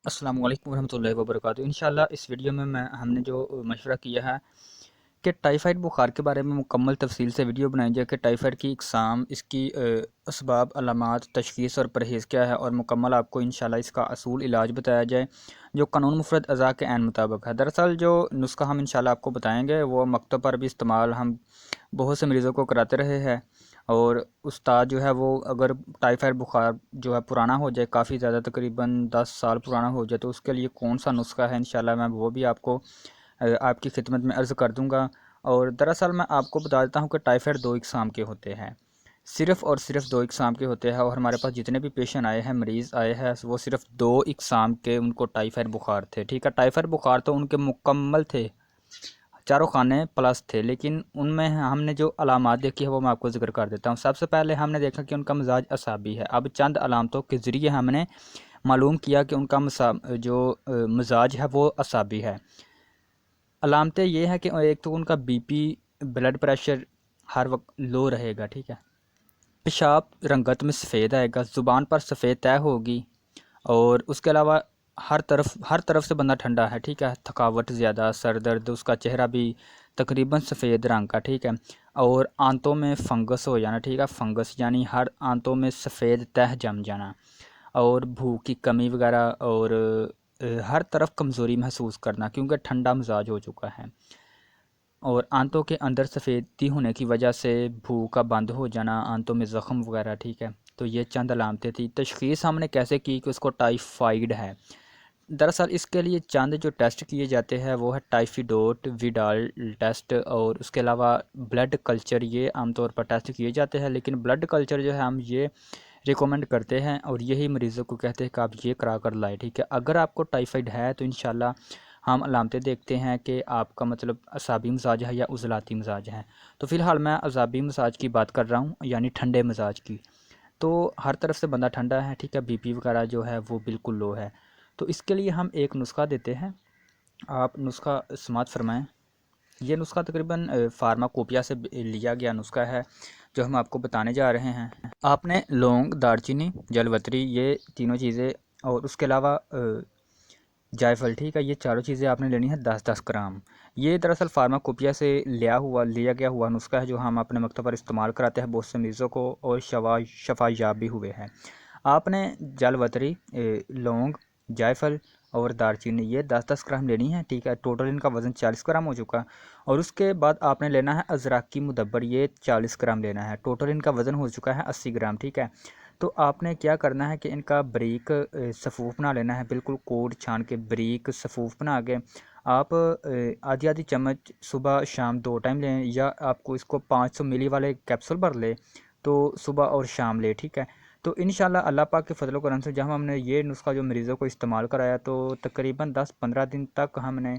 अस्सलाम वालेकुम रहमतुल्लाहि व बरकातुहू। इंशाल्लाह इस वीडियो में हमने जो मशवरा किया है कि टाइफाइड बुखार के बारे में मुकम्मल तफसील से वीडियो बनाई जाए कि टाइफाइड की इकसाम, इसकी असबाब, अलामात, तशख़ीस और परहेज़ क्या है, और मुकम्मल आपको इंशाल्लाह इसका असूल इलाज बताया जाए जो कानून मुफरद अज़ा के ऐन मुताबिक है। दरअसल जो नुस्खा हम इंशाल्लाह आपको बताएंगे वो मकतब पर भी इस्तेमाल हम बहुत से मरीज़ों को कराते रहे हैं। और उस्ताद जो है वो अगर टाइफाइड बुखार जो है पुराना हो जाए, काफ़ी ज़्यादा, तकरीबन 10 साल पुराना हो जाए, तो उसके लिए कौन सा नुस्खा है इंशाल्लाह मैं वो भी आपको आपकी खिदमत में अर्ज़ कर दूंगा। और दरअसल मैं आपको बता देता हूँ कि टाइफाइड दो इकसाम के होते हैं, सिर्फ़ और सिर्फ दो इकसाम के होते हैं। और हमारे पास जितने भी पेशेंट आए हैं, मरीज़ आए हैं, वो सिर्फ दो इकसाम के उनको टाइफाइड बुखार थे। ठीक है, टाइफाइड बुखार तो उनके मुकम्मल थे, चारों खाने प्लस थे, लेकिन उनमें हमने जो अलामात देखी है वो मैं आपको ज़िक्र कर देता हूँ। सबसे पहले हमने देखा कि उनका मिजाज असाबी है। अब चंद अलामतों के ज़रिए हमने मालूम किया कि उनका मिजाज है वो असाबी है। अलामतें ये हैं कि एक तो उनका बीपी, ब्लड प्रेशर हर वक्त लो रहेगा। ठीक है, पेशाब रंगत में सफ़ेद आएगा, ज़ुबान पर सफ़ेद तय होगी, और उसके अलावा हर तरफ से बंदा ठंडा है। ठीक है, थकावट ज़्यादा, सर दर्द, उसका चेहरा भी तकरीबन सफ़ेद रंग का। ठीक है, और आंतों में फंगस हो जाना। ठीक है, फंगस यानी हर आंतों में सफ़ेद तह जम जाना, और भूख की कमी वगैरह, और हर तरफ कमज़ोरी महसूस करना क्योंकि ठंडा मिजाज हो चुका है, और आंतों के अंदर सफ़ेदी होने की वजह से भूख का बंद हो जाना, आंतों में ज़ख़म वगैरह। ठीक है, तो ये चंद अलामतें थी। तशख़ीस हमने कैसे की कि उसको टाइफाइड है। दरअसल इसके लिए चंद जो टेस्ट किए जाते हैं वो है टाइफिडोट, विडाल टेस्ट, और उसके अलावा ब्लड कल्चर, ये आमतौर पर टेस्ट किए जाते हैं। लेकिन ब्लड कल्चर जो है हम ये रिकमेंड करते हैं और यही मरीज़ों को कहते हैं कि आप ये करा कर लाएँ। ठीक है, अगर आपको टाइफाइड है तो इंशाल्लाह हम अलामतें देखते हैं कि आपका मतलब असाबी मिजाज है या उज़लाती मिजाज है। तो फ़िलहाल मैं असाबी मिजाज की बात कर रहा हूँ, यानी ठंडे मिजाज की। तो हर तरफ से बंदा ठंडा है। ठीक है, बीपी वगैरह जो है वो बिल्कुल लो है। तो इसके लिए हम एक नुस्खा देते हैं, आप नुस्खा समात फरमाएँ। ये नुस्खा तकरीबन फार्माकोपिया से लिया गया नुस्खा है जो हम आपको बताने जा रहे हैं। आपने लौंग, दालचीनी, जलवतरी, ये तीनों चीज़ें, और उसके अलावा जायफल, ठीक है, ये चारों चीज़ें आपने लेनी है 10-10 ग्राम। ये दरअसल फार्माकोपिया से लिया गया हुआ नुस्खा है जो हम अपने मकतब पर इस्तेमाल कराते हैं बहुत से मरीज़ों को, और शफायाब भी हुए हैं। आपने जलवतरी, लौंग, जायफल और दालचीनी ये 10-10 ग्राम लेनी है। ठीक है, टोटल इनका वज़न 40 ग्राम हो चुका। और उसके बाद आपने लेना है अजरक मुदब्बर, ये 40 ग्राम लेना है। टोटल इनका वज़न हो चुका है 80 ग्राम। ठीक है, तो आपने क्या करना है कि इनका बारीक सफ़ूफ बना लेना है, बिल्कुल कोट छान के बारीक सफ़ूफ बना के आप आधी आधी चम्मच सुबह शाम दो टाइम लें, या आपको इसको 500 मिली वाले कैप्सूल भर ले तो सुबह और शाम ले। ठीक है, तो इंशाल्लाह अल्लाह पाक के फजल करम से जब हमने ये नुस्खा जो मरीज़ों को इस्तेमाल कराया तो तकरीबन 10-15 दिन तक हमने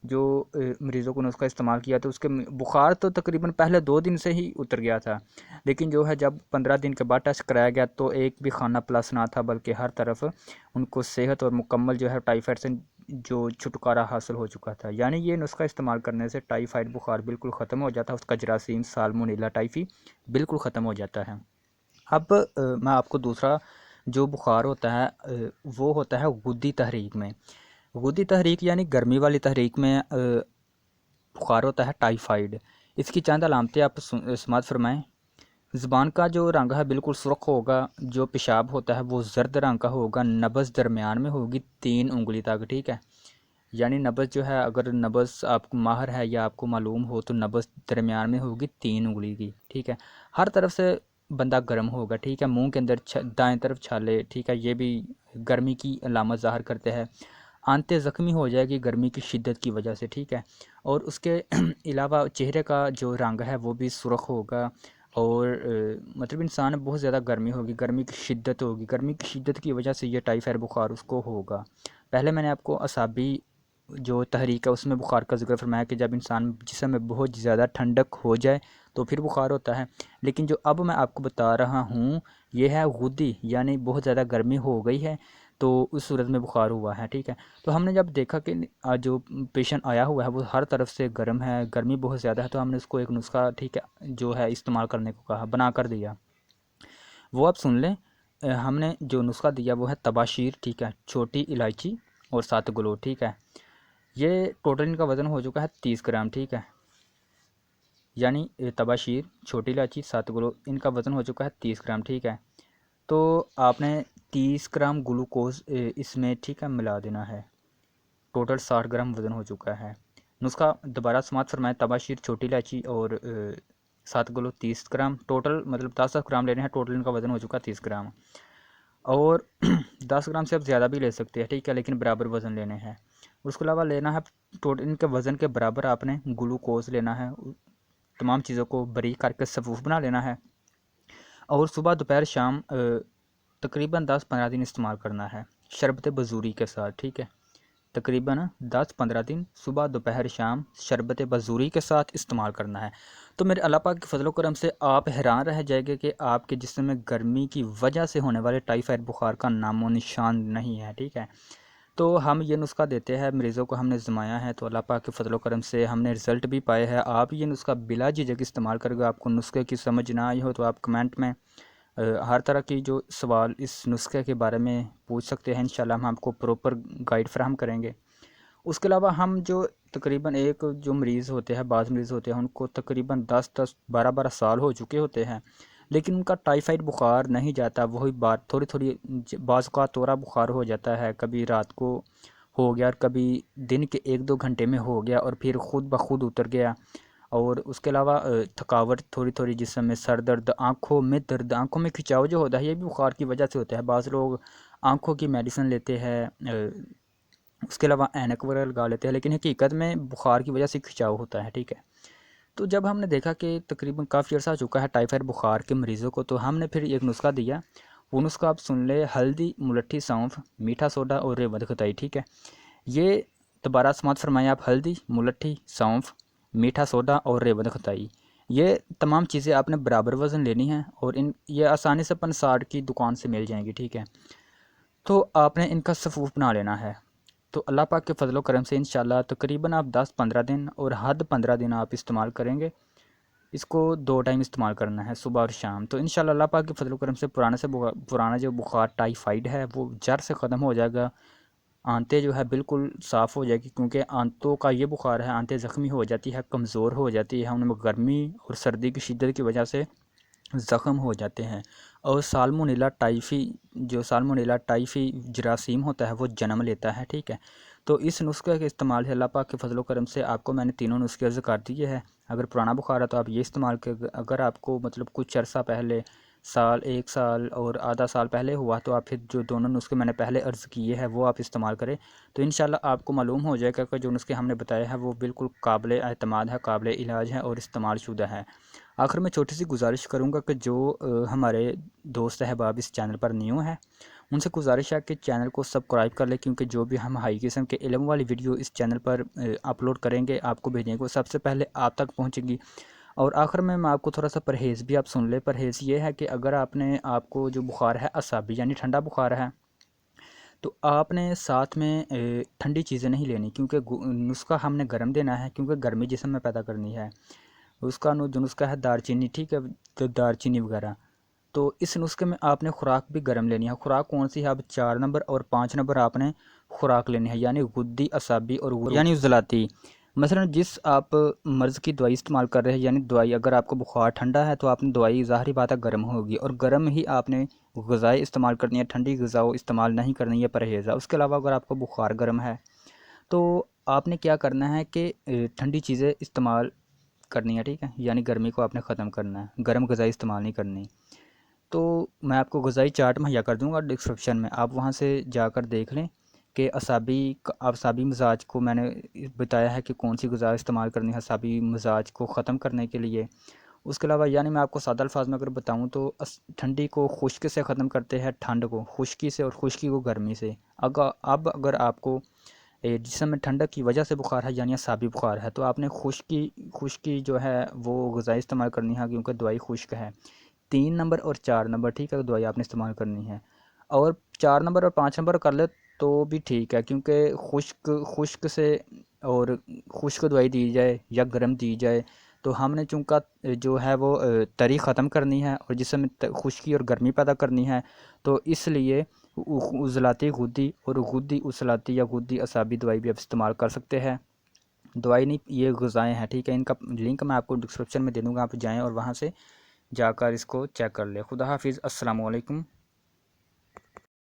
जो मरीज़ों को नुस्खा इस्तेमाल किया तो उसके बुखार तो तकरीबन पहले 2 दिन से ही उतर गया था। लेकिन जो है जब 15 दिन के बाद टेस्ट कराया गया तो एक भी खाना प्लस ना था, बल्कि हर तरफ उनको सेहत और मुकम्मल जो है टाइफाइड से जो छुटकारा हासिल हो चुका था। यानी ये नुस्खा इस्तेमाल करने से टाइफाइड बुखार बिल्कुल ख़त्म हो जाता है, उसका जरासीम साल्मोनेला टाइफी बिल्कुल ख़त्म हो जाता है। अब मैं आपको दूसरा जो बुखार होता है वो होता है गुद्दी तहरीक में। गुद्दी तहरीक यानी गर्मी वाली तहरीक में बुखार होता है टाइफाइड। इसकी चंद अलामतें आप समात फरमाएँ। ज़ुबान का जो रंग है बिल्कुल सुर्ख होगा, जो पेशाब होता है वो जर्द रंग का होगा, नब्ज़ दरमियान में होगी 3 उंगली तक। ठीक है, यानी नब्ज़ जो है, अगर नब्ज़ आपको माहर है या आपको मालूम हो तो नब्ज़ दरमियान में होगी 3 उंगली की। ठीक है, हर तरफ से बंदा गर्म होगा। ठीक है, मुंह के अंदर दाएं तरफ छाले। ठीक है, ये भी गर्मी की अलामत ज़ाहिर करते हैं। आंतें ज़ख्मी हो जाएगी गर्मी की शिद्दत की वजह से। ठीक है, और उसके अलावा चेहरे का जो रंग है वो भी सुर्ख होगा, और मतलब इंसान बहुत ज़्यादा गर्मी होगी, गर्मी की शिद्दत होगी, गर्मी की शिद्दत की वजह से ये टाइफाइड बुखार उसको होगा। पहले मैंने आपको असाबी जो तहरीक है उसमें बुखार का ज़िक्र फरमाया कि जब इंसान जिस्म में बहुत ज़्यादा ठंडक हो जाए तो फिर बुखार होता है। लेकिन जो अब मैं आपको बता रहा हूँ ये है गुद्दी, यानी बहुत ज़्यादा गर्मी हो गई है तो उस सूरत में बुखार हुआ है। ठीक है, तो हमने जब देखा कि जो पेशेंट आया हुआ है वो हर तरफ से गर्म है, गर्मी बहुत ज़्यादा है, तो हमने उसको एक नुस्खा, ठीक है, जो है इस्तेमाल करने को कहा, बना कर दिया। वो आप सुन लें। हमने जो नुस्खा दिया वो है तबाशीर, ठीक है, छोटी इलायची और 7 गलो, ठीक है। ये टोटल इनका वज़न हो चुका है 30 ग्राम, ठीक है। यानी तबाशीर, छोटी इलायची, 7 गलो, इनका वज़न हो चुका है 30 ग्राम, ठीक है। तो आपने 30 ग्राम ग्लूकोज इसमें, ठीक है, मिला देना है। टोटल 60 ग्राम वज़न हो चुका है। नुस्खा दोबारा समाप्त फरमाएं, तबाशीर, छोटी इलायची और 7 किलो 30 ग्राम, टोटल मतलब 10 ग्राम लेने हैं। टोटल इनका वज़न हो चुका है 30 ग्राम, और 10 ग्राम से आप ज़्यादा भी ले सकते हैं, ठीक है, लेकिन बराबर वज़न लेने हैं। उसके अलावा लेना है टोटल इनके वज़न के बराबर आपने ग्लूकोज लेना है। तमाम चीज़ों को बारीक करके सफूफ बना लेना है, और सुबह दोपहर शाम तकरीबन 10-15 दिन इस्तेमाल करना है शरबत बजूरी के साथ, ठीक है। तकरीबन 10-15 दिन सुबह दोपहर शाम शरबत बजूरी के साथ इस्तेमाल करना है। तो मेरे अल्लाह पाक के फजल करम से आप हैरान रह जाएंगे कि आपके जिस्म में गर्मी की वजह से होने वाले टाइफाइड बुखार का नामो निशान नहीं है, ठीक है। तो हम ये नुस्खा देते हैं मरीज़ों को, हमने जमाया है, तो अल्लाह पाक के फजल करम से हमने रिज़ल्ट भी पाए हैं। आप ये नुस्खा बिला झिझक इस्तेमाल करेंगे। आपको नुस्खे की समझ ना आई हो तो आप कमेंट में हर तरह की जो सवाल इस नुस्खे के बारे में पूछ सकते हैं। इंशाल्लाह हम आपको प्रॉपर गाइड फराहम करेंगे। उसके अलावा हम जो तकरीबन एक जो मरीज़ होते हैं, बाज़ मरीज़ होते हैं, उनको तकरीबन 10-10 12-12 साल हो चुके होते हैं, लेकिन उनका टाइफाइड बुखार नहीं जाता। वही बात थोड़ी थोड़ी बाज़ का तोरा बुखार हो जाता है, कभी रात को हो गया और कभी दिन के 1-2 घंटे में हो गया और फिर ख़ुद ब खुद उतर गया। और उसके अलावा थकावट थोड़ी थोड़ी, जिस्म में सर दर्द, आँखों में दर्द, आँखों में खिंचाव जो होता है, ये भी बुखार की वजह से होता है। बाज़ लोग आँखों की मेडिसिन लेते हैं, उसके अलावा ऐनक वगैरह लगा लेते हैं, लेकिन हकीकत में बुखार की वजह से खिंचाव होता है, ठीक है। तो जब हमने देखा कि तकरीबन काफ़ी अर्सा चुका है टाइफाइड बुखार के मरीज़ों को, तो हमने फिर एक नुस्खा दिया। वो नुस्खा आप सुन ले, हल्दी, मुलट्ठी, सौंफ, मीठा सोडा और रेवत खताई, ठीक है। ये दोबारा समात फरमाएं आप, हल्दी, मुलट्ठी, सौंफ, मीठा सोडा और रेवत खताई, ये तमाम चीज़ें आपने बराबर वज़न लेनी है, और ये आसानी से 50 की दुकान से मिल जाएंगी, ठीक है। तो आपने इनका सफूफ बना लेना है। तो अल्लाह पाक के फजलो करम से इंशाल्लाह तकरीबन आप 10-15 दिन और हद 15 दिन आप इस्तेमाल करेंगे। इसको 2 टाइम इस्तेमाल करना है, सुबह और शाम। तो इंशाल्लाह अल्लाह पाक के फजलो करम से पुराना जो बुखार टाइफाइड है वो जड़ से ख़त्म हो जाएगा। आंतें जो है बिल्कुल साफ़ हो जाएगी, क्योंकि आंतों का ये बुखार है, आंतें ज़ख्मी हो जाती है, कमज़ोर हो जाती है, उनमें गर्मी और सर्दी की शिद्दत की वजह से ज़ख़म हो जाते हैं। और साल्मोनेला टाइफी जरासीम होता है वो जन्म लेता है, ठीक है। तो इस नुस्खे के इस्तेमाल से अल्लाह पाक के फजलो करम से आपको मैंने तीनों नुस्खे अर्ज़ कर दिए हैं। अगर पुराना बुखार है तो आप ये इस्तेमाल कर, अगर आपको मतलब कुछ अर्सा पहले, साल 1 साल और आधा साल पहले हुआ, तो आप फिर जो दोनों नुस्खे मैंने पहले अर्ज़ किए हैं वो आप इस्तेमाल करें। तो इंशाल्लाह आपको मालूम हो जाएगा कि जो नुस्खे हमने बताए हैं वो बिल्कुल काबिल एतमाद है, काबिल इलाज है और इस्तेमाल शुदा है। आखिर में छोटी सी गुजारिश करूँगा कि जो हमारे दोस्त अहबाब इस चैनल पर न्यू है, उनसे गुजारिश है कि चैनल को सब्सक्राइब कर ले, क्योंकि जो भी हम हाई किस्म के इल्म वाली वीडियो इस चैनल पर अपलोड करेंगे, आपको भेजेंगे, वो सबसे पहले आप तक पहुँचेंगी। और आखिर में मैं आपको थोड़ा सा परहेज़ भी आप सुन ले। परहेज़ ये है कि अगर आपको जो बुखार है असाबी यानी ठंडा बुखार है, तो आपने साथ में ठंडी चीज़ें नहीं लेनी, क्योंकि नुस्खा हमने गर्म देना है, क्योंकि गर्मी जिस्म में पैदा करनी है। उसका जो नुस्खा है दालचीनी, ठीक है, तो दालचीनी वगैरह। तो इस नुस्खे में आपने खुराक भी गर्म लेनी है। खुराक कौन सी है? अब 4 नंबर और 5 नंबर आपने खुराक लेनी है, यानी गुद्दी, असाबी और यानी उजलाती। मसलन जिस आप मर्ज़ की दवाई इस्तेमाल कर रहे हैं, यानी दवाई अगर आपको बुखार ठंडा है तो आपने दवाई ज़ाहिर बात है गर्म होगी, और गर्म ही आपने ग़िज़ाएँ इस्तेमाल करनी है, ठंडी ग़िज़ा इस्तेमाल नहीं करनी है, परहेज़ है। उसके अलावा अगर आपको बुखार गर्म है तो आपने क्या करना है कि ठंडी चीज़ें इस्तेमाल करनी है, ठीक है, यानी गर्मी को आपने ख़त्म करना है, गर्म ग़िज़ा इस्तेमाल नहीं करनी। तो मैं आपको ग़िज़ाई चार्ट मुहैया कर दूंगा डिस्क्रिप्शन में, आप वहां से जाकर देख लें कि असाबी मिजाज को मैंने बताया है कि कौन सी ग़िज़ा इस्तेमाल करनी है असाबी मिजाज को ख़त्म करने के लिए। उसके अलावा यानी मैं आपको सादा अल्फाज में अगर बताऊं तो ठंडी को खुश्क से ख़त्म करते हैं, ठंड को खुश्की से, और खुश्की को गर्मी से। अगर आपको जिसम में ठंडक की वजह से बुखार है यानी असाबी बुखार है, तो आपने खुश्की जो है वो ग़िज़ा इस्तेमाल करनी है, क्योंकि दवाई खुश्क है। 3 नंबर और 4 नंबर, ठीक है, तो दवाई आपने इस्तेमाल करनी है। और 4 नंबर और 5 नंबर कर ले तो भी ठीक है, क्योंकि खुश्क से और खुश्क दवाई दी जाए या गर्म दी जाए तो हमने चूँकि जो है वो तरी ख़त्म करनी है और जिसमें खुश्की और गर्मी पैदा करनी है, तो इसलिए उज़लाती गुद्दी और गुद्दी उज़लाती या गुद्दी असाबी दवाई भी आप इस्तेमाल कर सकते हैं। दवाई नहीं, ये ग़िज़ाएँ हैं, ठीक है। इनका लिंक मैं आपको डिस्क्रिप्शन में दे दूँगा, आप जाएँ और वहाँ से जाकर इसको चेक कर लें। खुदा हाफिज़, अस्सलामु अलैकुम।